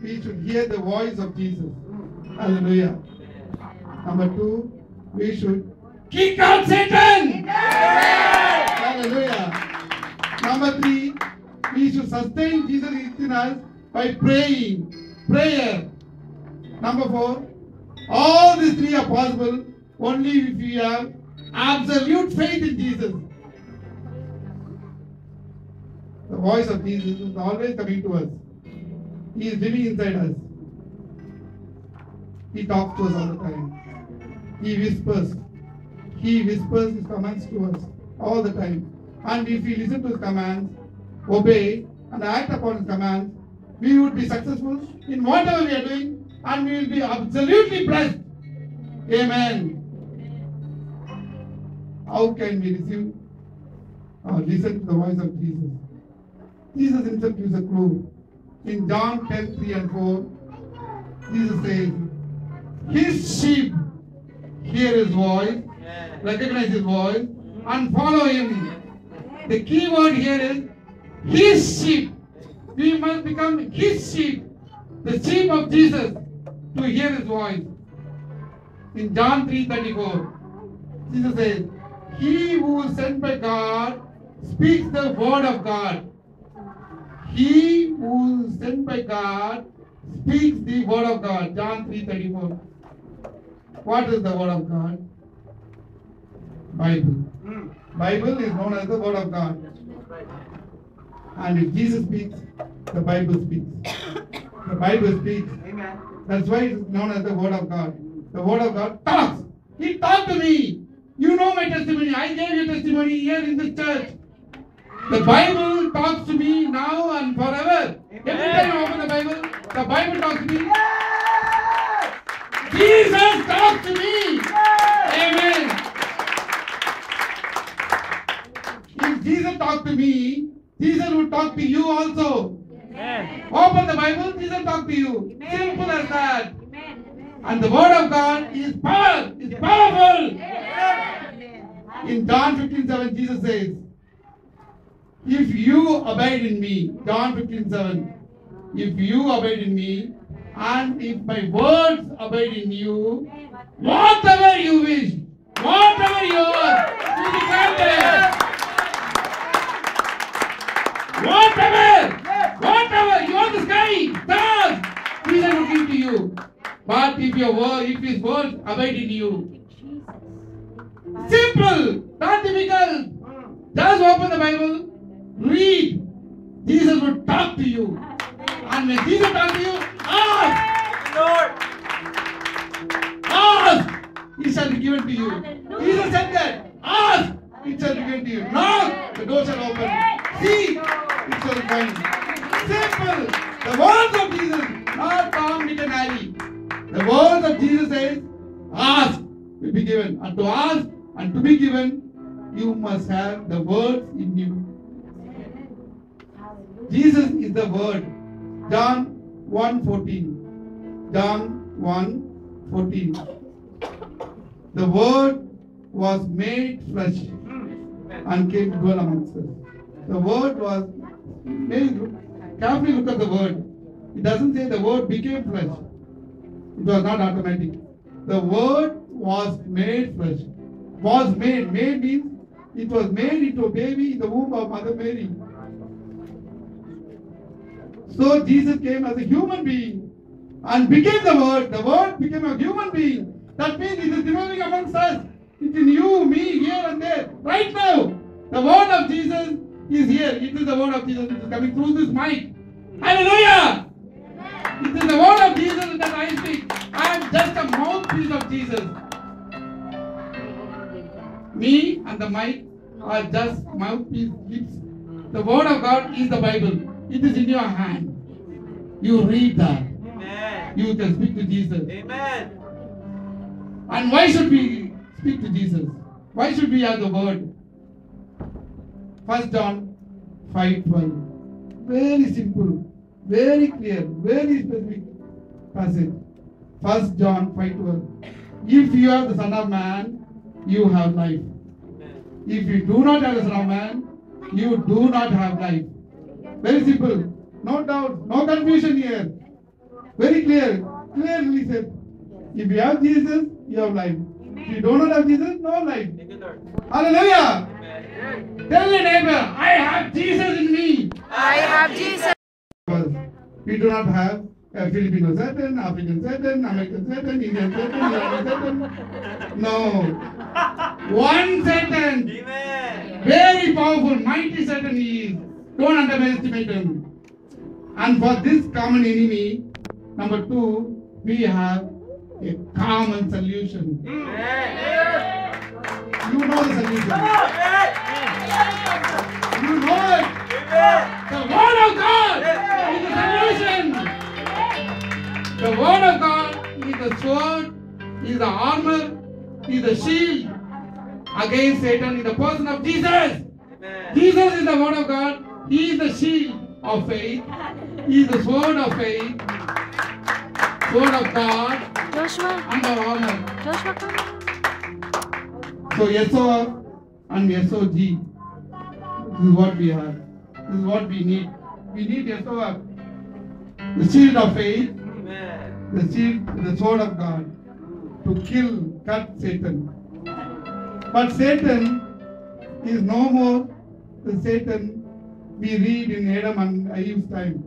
we should hear the voice of Jesus. Hallelujah. Number 2, we should kick out Satan. Hallelujah. Number 3, we should sustain Jesus in us by praying. Prayer. Number 4, all these 3 are possible only if we have absolute faith in Jesus. The voice of Jesus is always coming to us. He is living inside us. He talks to us all the time. He whispers. He whispers His commands to us all the time. And if we listen to His commands, obey, and act upon His commands, we would be successful in whatever we are doing, and we will be absolutely blessed. Amen. How can we receive or listen to the voice of Jesus? Jesus himself gives a clue. In John 10:3 and 4, Jesus says, His sheep hear His voice, recognize His voice, and follow Him. The key word here is His sheep. We must become His sheep, the sheep of Jesus, to hear His voice. In John 3:34, Jesus says, He who is sent by God speaks the word of God. He who is sent by God speaks the word of God. John 3:34. What is the word of God? Bible. Bible is known as the word of God. And if Jesus speaks, the Bible speaks. The Bible speaks. Amen. That's why it's known as the word of God. The word of God talks. He talked to me. You know my testimony. I gave you testimony here in this church. The Bible talks to me now and forever. Every time I open the Bible talks to me. Jesus talks to me. Amen. If Jesus talked to me, Jesus will talk to you also. Open the Bible, Jesus talk to you. Simple as that. And the word of God is power. It's powerful. In John 15:7, Jesus says, if you abide in me, John 15:7, if you abide in me, and if my words abide in you, whatever you wish, whatever you are, will be granted. Whatever, you want the sky, stars, Jesus will give to you. But if His words abide in you, simple, not difficult. Just open the Bible, read. Jesus will talk to you. And when Jesus talks to you, ask. Lord. Ask. It shall be given to you. Jesus said that. Ask. It shall be given to you. Knock. The door shall open. Seek. It shall be found. Simple. The words of Jesus, not Tom, Dick and Harry. The words of Jesus says, ask will be given. And to ask and to be given, you must have the words in you. Jesus is the word. John 1:14. John 1:14. The word was made flesh and came to dwell amongst us. The word was made. Carefully look at the word. It doesn't say the word became flesh. It was not automatic. The word was made flesh. Was made. Made means it was made into a baby in the womb of Mother Mary. So Jesus came as a human being and became the Word. The Word became a human being. That means it is dwelling amongst us. It's in you, me, here and there. Right now, the Word of Jesus is here. It is the Word of Jesus that is coming through this mic. Hallelujah! It is the Word of Jesus that I speak. I am just a mouthpiece of Jesus. Me and the mic are just mouthpiece lips. The Word of God is the Bible. It is in your hand. You read that. Amen. You can speak to Jesus. Amen. And why should we speak to Jesus? Why should we have the Word? 1 John 5:12. Very simple, very clear, very specific passage. 1 John 5:12. If you are the Son of Man, you have life. If you do not have the Son of Man, you do not have life. Very simple. No doubt, no confusion here. Very clear. Clearly said. If you have Jesus, you have life. If you do not have Jesus, no life. Hallelujah. Tell your neighbor, I have Jesus in me. I have Jesus. We do not have a Filipino Satan, African Satan, American Satan, Indian Satan, Iranian Satan. No. One Satan. Amen. Very powerful, mighty Satan he is. Don't underestimate him. And for this common enemy, number two, we have a common solution. Amen. You know the solution. You know it. The Word of God is the solution. The Word of God is the sword, is the armor, is the shield against Satan in the person of Jesus. Jesus is the Word of God. He is the shield of faith. He is the sword of faith, sword of God, Joshua. and the armor. Joshua, come. So SOR and SOG, this is what we have. This is what we need. We need SOR, the shield of faith, the shield, the sword of God, to kill, cut Satan. But Satan is no more the Satan we read in Adam and Eve's time.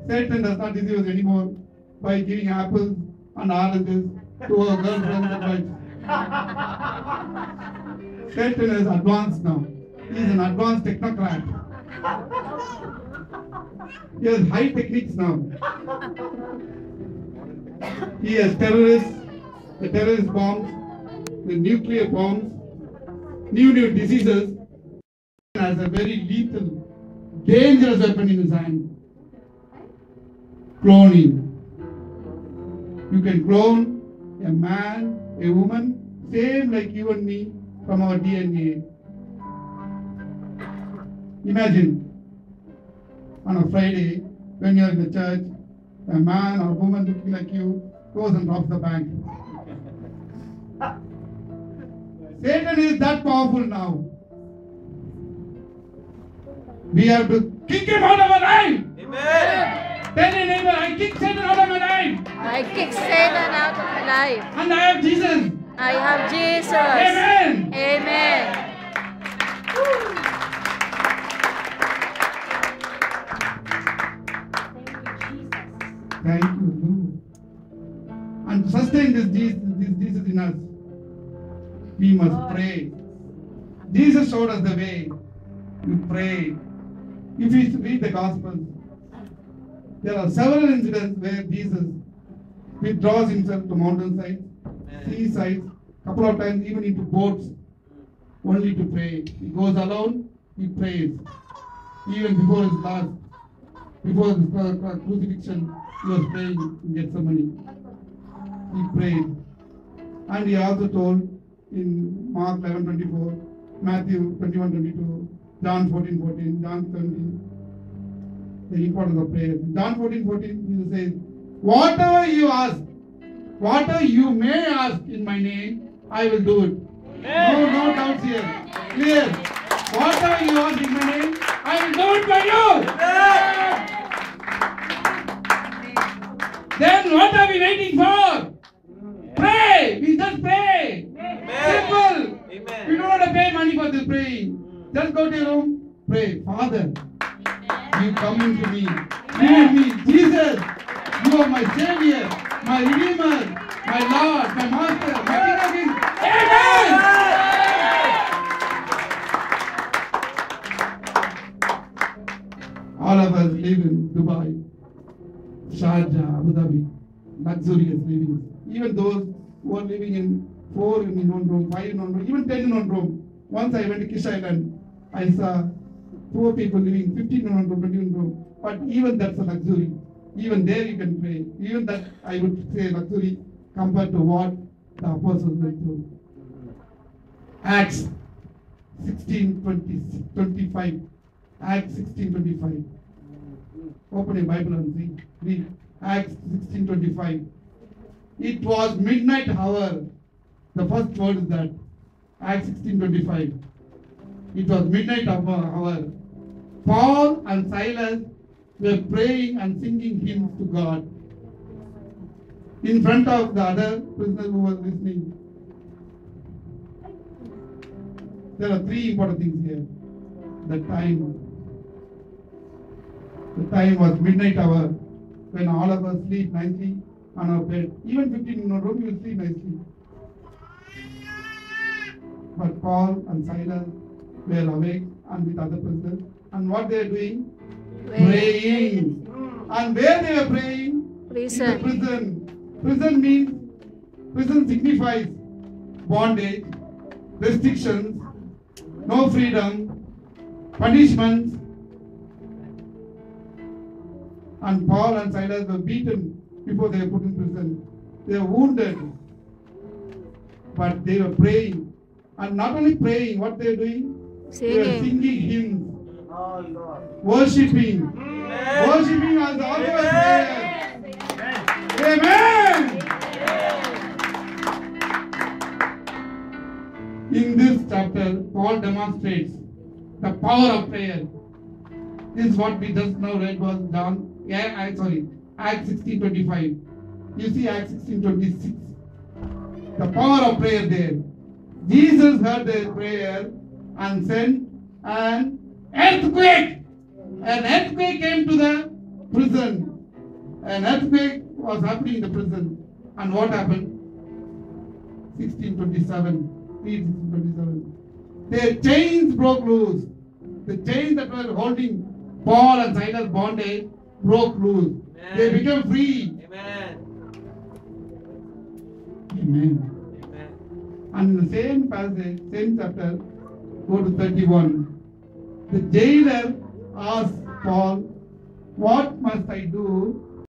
Satan does not deceive us anymore by giving apples and oranges to our girlfriends and wives. Satan is advanced now. He is an advanced technocrat. He has high techniques now. He has terrorists, the terrorist bombs, the nuclear bombs, new diseases. He has a very lethal, dangerous weapon in his hand. Cloning. You can clone a man, a woman, same like you and me from our DNA. Imagine on a Friday when you are in the church, a man or woman looking like you goes and robs the bank. Satan is that powerful now. We have to kick him out of our life. Amen. Tell your neighbor, I kick Satan out of my life. I kick Satan out of my life. And I have Jesus. I have Jesus. Amen. Amen. Thank you, Lord. And to sustain this Jesus in us, we must pray. Jesus showed us the way. We pray. If we read the Gospels, there are several incidents where Jesus withdraws himself to mountainsides, seasides, couple of times even into boats, only to pray. He goes alone, he prays. Even before his last, before his crucifixion, he was praying in Gethsemane. He prayed. And he also told in Mark 11:24, Matthew 21:22, John 14:14, John 17, the importance of prayer. John 14:14, Jesus says, whatever you ask, whatever you may ask in my name, I will do it. No doubts here. Clear. Whatever you ask in my name, I will do it for you. Then what are we waiting for? Pray. We just pray. Simple. We don't have to pay money for this praying. Just go to your room, pray. Father, you come into me. Lead me. Jesus, you are my Savior, my Redeemer, my Lord, my Master, my King of Kings. Amen. All of us live in Dubai, Sharjah, Abu Dhabi, luxurious living. Even those who are living in 4 in one room, 5 in one room, even 10 in one room. Once I went to Kish Island, I saw poor people living 15 in one room, 20 in one room. But even that's a luxury. Even there you can pray. Even that I would say luxury compared to what the apostles went through. Acts 16:25. Acts 16:25. Open your Bible and read. Read. Acts 16:25. It was midnight hour. The first word is that. Acts 16:25. It was midnight hour. Paul and Silas were praying and singing hymns to God in front of the other prisoners who were listening. There are three important things here. The time. The time was midnight hour when all of us sleep nicely on our bed. Even 15 in a room, you will sleep nicely. But Paul and Silas were awake and with other prisoners. And what they are doing? Praying. And where they were praying? Prison. In the prison. Prison signifies bondage, restrictions, no freedom, punishments. And Paul and Silas were beaten before they were put in prison. They were wounded. But they were praying. And not only praying, what they were doing? They were Singing. singing hymns. Oh Lord. Worshipping. Amen. Worshipping was also a prayer. Amen. In this chapter, Paul demonstrates the power of prayer. This is what we just now read was Acts 16:25. You see Acts 16:26. The power of prayer there. Jesus heard their prayer and sent an earthquake. An earthquake came to the prison. An earthquake was happening in the prison. And what happened? 16:27. Read 16:27. Their chains broke loose. The chains that were holding Paul and Silas bondage broke loose. Amen. They became free. Amen. Amen. Amen. And in the same passage, same chapter, go to 31. The jailer asked Paul, "What must I do